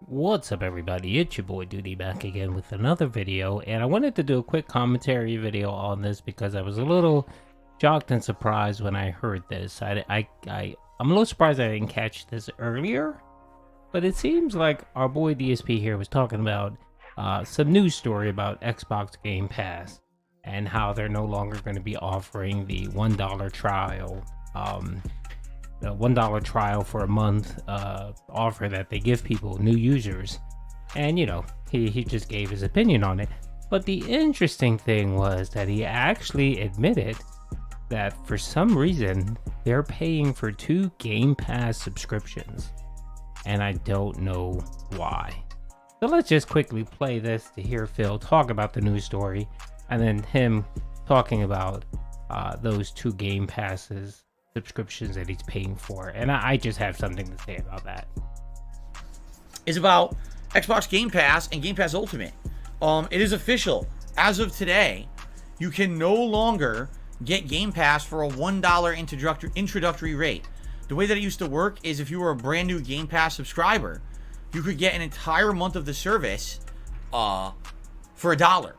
What's up, everybody? It's your boy Doody back again with another video, and I wanted to do a quick commentary video on this because I was a little shocked and surprised when I heard this. I'm a little surprised I didn't catch this earlier, but it seems like our boy DSP here was talking about some news story about Xbox Game Pass and how they're no longer going to be offering the $1 trial. The $1 trial for a month offer that they give people, new users. And he just gave his opinion on it. But the interesting thing was that he actually admitted that for some reason they're paying for 2 Game Pass subscriptions, and I don't know why. So let's just quickly play this to hear Phil talk about the news story, and then him talking about those 2 Game Passes subscriptions that he's paying for. And I just have something to say about that. Is about Xbox Game Pass and Game Pass Ultimate. It is official. As of today, you can no longer get Game Pass for a $1 introductory rate. The way that it used to work is if you were a brand new Game Pass subscriber, you could get an entire month of the service for $1.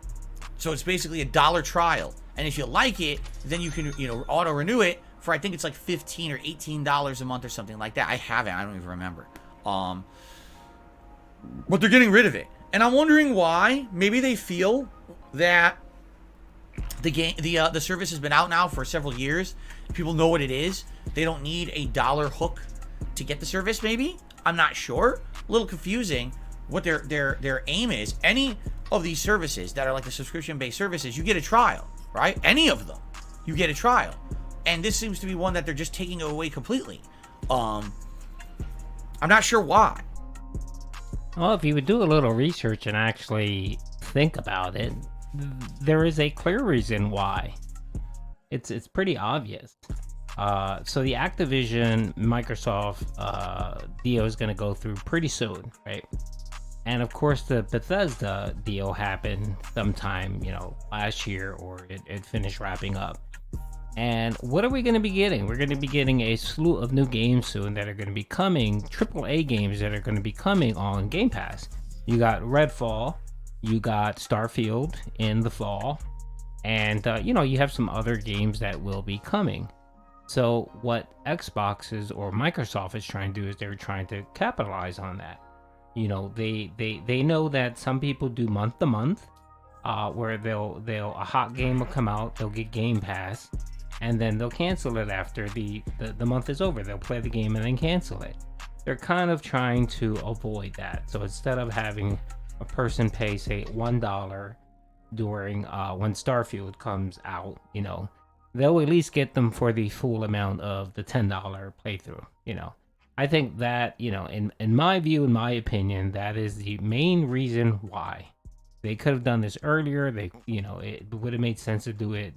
So it's basically a $1 trial. And if you like it, then you can auto renew it for, I think it's like $15 or $18 a month or something like that. I haven't. I don't even remember. But they're getting rid of it, and I'm wondering why. Maybe they feel that the service has been out now for several years. People know what it is. They don't need a $1 hook to get the service. Maybe, I'm not sure. A little confusing what their aim is. Any of these services that are like the subscription-based services, you get a trial, right? Any of them, you get a trial. And this seems to be one that they're just taking away completely. I'm not sure why. Well, if you would do a little research and actually think about it, there is a clear reason why. It's pretty obvious. So the Activision Microsoft deal is going to go through pretty soon, right? And of course, the Bethesda deal happened sometime, last year, or it finished wrapping up. And what are we going to be getting? We're going to be getting a slew of new games soon that are going to be coming, AAA games that are going to be coming on Game Pass. You got Redfall, you got Starfield in the fall, and you have some other games that will be coming. So what Xbox or Microsoft is trying to do is they're trying to capitalize on that. They know that some people do month to month, where they'll a hot game will come out, they'll get Game Pass, and then they'll cancel it after the month is over. They'll play the game and then cancel it. They're kind of trying to avoid that. So instead of having a person pay, say, $1 during when Starfield comes out, they'll at least get them for the full amount of the $10 playthrough. I think that, in my view, in my opinion, that is the main reason why. They could have done this earlier. It would have made sense to do it,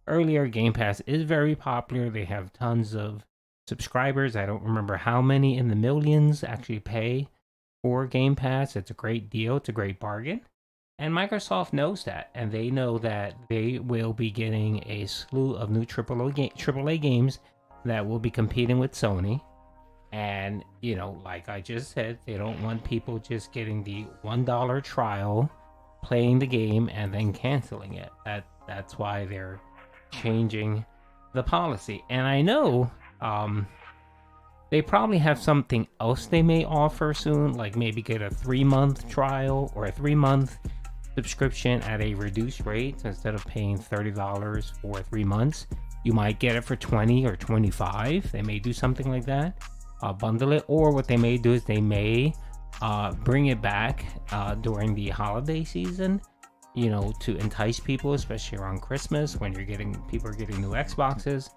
earlier. Game Pass is very popular. They have tons of subscribers. I don't remember how many in the millions actually pay for Game Pass. It's a great deal. It's a great bargain. And Microsoft knows that. And they know that they will be getting a slew of new AAA games that will be competing with Sony. And, like I just said, they don't want people just getting the $1 trial, playing the game, and then canceling it. That's why they're changing the policy. And I know they probably have something else they may offer soon, like maybe get a 3-month trial or a 3-month subscription at a reduced rate. So instead of paying $30 for 3 months, you might get it for $20 or $25. They may do something like that. Bundle it, or what they may do is they may bring it back during the holiday season, to entice people, especially around Christmas when people are getting new Xboxes.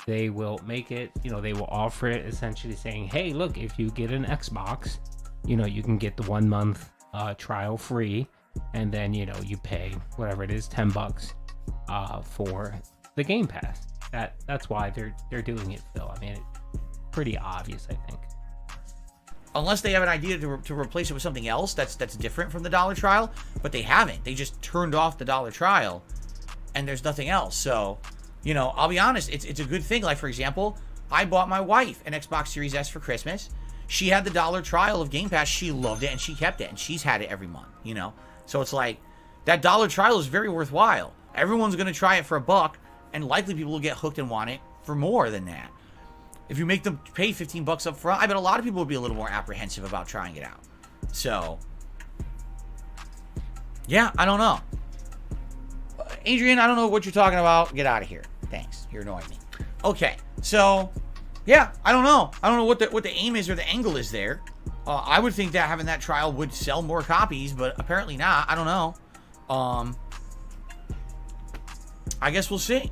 They will make it, they will offer it essentially saying, hey, look, if you get an Xbox, you can get the 1 month trial free, and then you pay whatever it is, $10 for the Game Pass. That's why they're doing it, Phil. I mean, it's pretty obvious, I think. Unless they have an idea to replace it with something else that's different from the $1 trial, but they haven't. They just turned off the $1 trial, and there's nothing else. So, I'll be honest, it's a good thing. Like, for example, I bought my wife an Xbox Series S for Christmas. she had the $1 trial of Game Pass. She loved it and she kept it, and she's had it every month, you know? So it's like, that $1 trial is very worthwhile. Everyone's going to try it for $1, and likely people will get hooked and want it for more than that. If you make them pay $15 up front, I bet a lot of people would be a little more apprehensive about trying it out. So, yeah, I don't know. Adrian, I don't know what you're talking about. Get out of here. Thanks. You're annoying me. Okay, so, yeah, I don't know. I don't know what the aim is or the angle is there. I would think that having that trial would sell more copies, but apparently not. I don't know. I guess we'll see.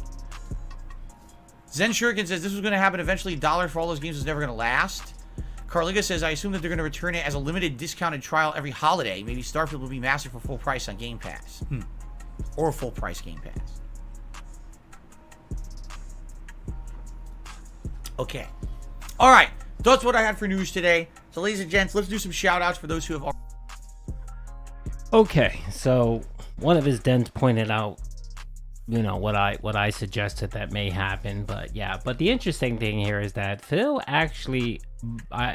Zen Shuriken says this was going to happen eventually. $1 for all those games is never going to last. Carliga says, I assume that they're going to return it as a limited discounted trial every holiday. Maybe Starfield will be mastered for full price on Game Pass. Or full price Game Pass. Okay. All right. That's what I had for news today. So, ladies and gents, let's do some shout outs for those who have. Okay. So, one of his dents pointed out, you know, what I suggested that may happen. But yeah. But the interesting thing here is that Phil actually,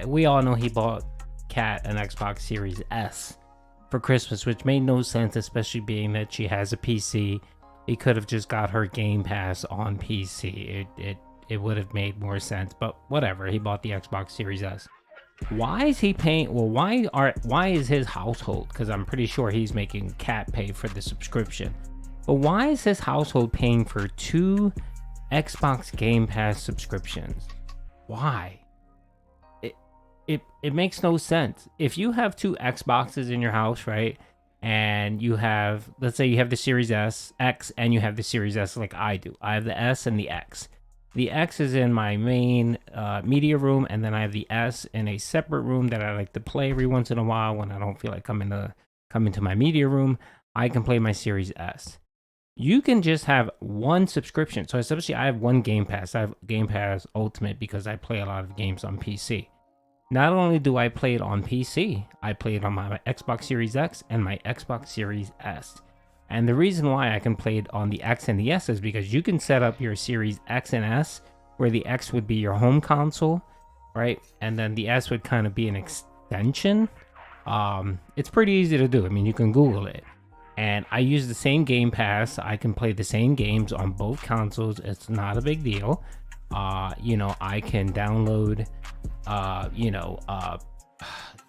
we all know he bought Kat an Xbox Series S for Christmas, which made no sense, especially being that she has a PC. He could have just got her Game Pass on PC. It would have made more sense, but whatever. He bought the Xbox Series S. Why is he paying? Well, why is his household? Because I'm pretty sure he's making Kat pay for the subscription. But why is his household paying for 2 Xbox Game Pass subscriptions? Why? It makes no sense. If you have 2 Xboxes in your house, right? And you have, let's say you have the Series X, and you have the Series S like I do. I have the S and the X. The X is in my main media room, and then I have the S in a separate room that I like to play every once in a while when I don't feel like coming to my media room. I can play my Series S. You can just have one subscription. So essentially, I have one Game Pass. I have Game Pass Ultimate because I play a lot of games on PC. Not only do I play it on PC, I play it on my Xbox Series X and my Xbox Series S. And the reason why I can play it on the X and the S is because you can set up your Series X and S, where the X would be your home console, right? And then the S would kind of be an extension. It's pretty easy to do. I mean, you can Google it. And I use the same Game Pass. I can play the same games on both consoles. It's not a big deal. You know, I can download,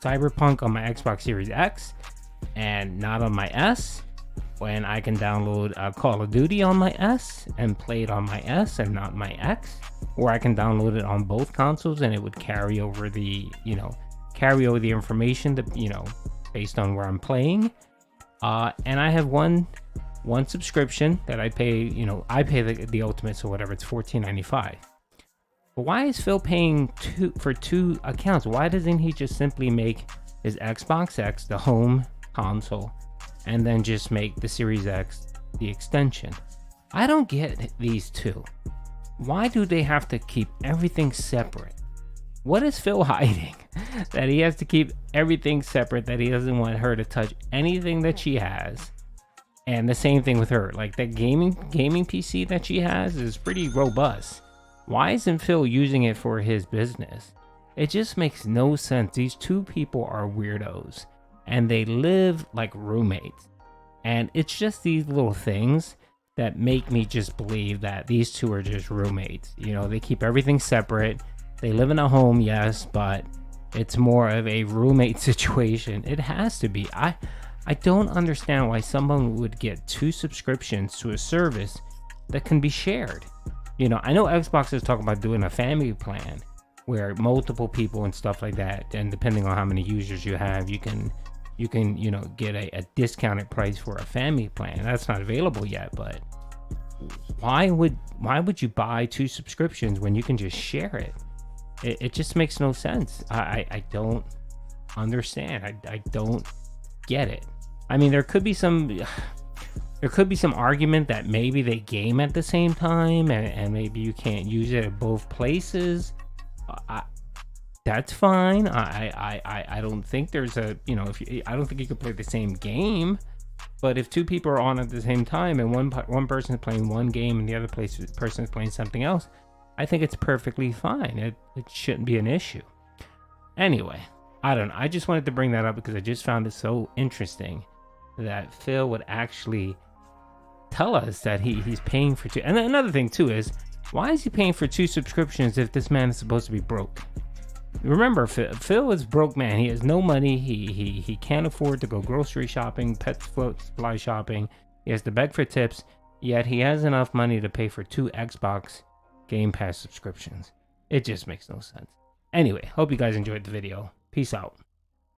Cyberpunk on my Xbox Series X and not on my S. When I can download Call of Duty on my S and play it on my S and not my X, or I can download it on both consoles and it would carry over the information that, based on where I'm playing. And I have one subscription that I pay, I pay the Ultimate, so whatever, it's $14.95. But why is Phil paying for 2 accounts? Why doesn't he just simply make his Xbox X the home console and then just make the Series X the extension? I don't get these two. Why do they have to keep everything separate? What is Phil hiding? That he has to keep everything separate, that he doesn't want her to touch anything that she has. And the same thing with her. Like, that gaming PC that she has is pretty robust. Why isn't Phil using it for his business? It just makes no sense. These two people are weirdos. And they live like roommates. And it's just these little things that make me just believe that these two are just roommates. They keep everything separate. They live in a home, yes, but it's more of a roommate situation. It has to be. I don't understand why someone would get 2 subscriptions to a service that can be shared. I know Xbox is talking about doing a family plan where multiple people and stuff like that, and depending on how many users you have, you can get a discounted price for a family plan. That's not available yet, but why would you buy 2 subscriptions when you can just share it? It just makes no sense. I don't understand. I don't get it. I mean, there could be some argument that maybe they game at the same time and maybe you can't use it at both places. That's fine. I don't think there's I don't think you could play the same game. But if 2 people are on at the same time and one person is playing one game and the other person is playing something else, I think it's perfectly fine. It shouldn't be an issue. Anyway, I don't know. I just wanted to bring that up because I just found it so interesting that Phil would actually tell us that he's paying for two. And then another thing too is, why is he paying for 2 subscriptions if this man is supposed to be broke? Remember, Phil is broke man. He has no money. He can't afford to go grocery shopping, pet supply shopping. He has to beg for tips. Yet he has enough money to pay for 2 Xbox Game Pass subscriptions. It just makes no sense. Anyway, hope you guys enjoyed the video. Peace out.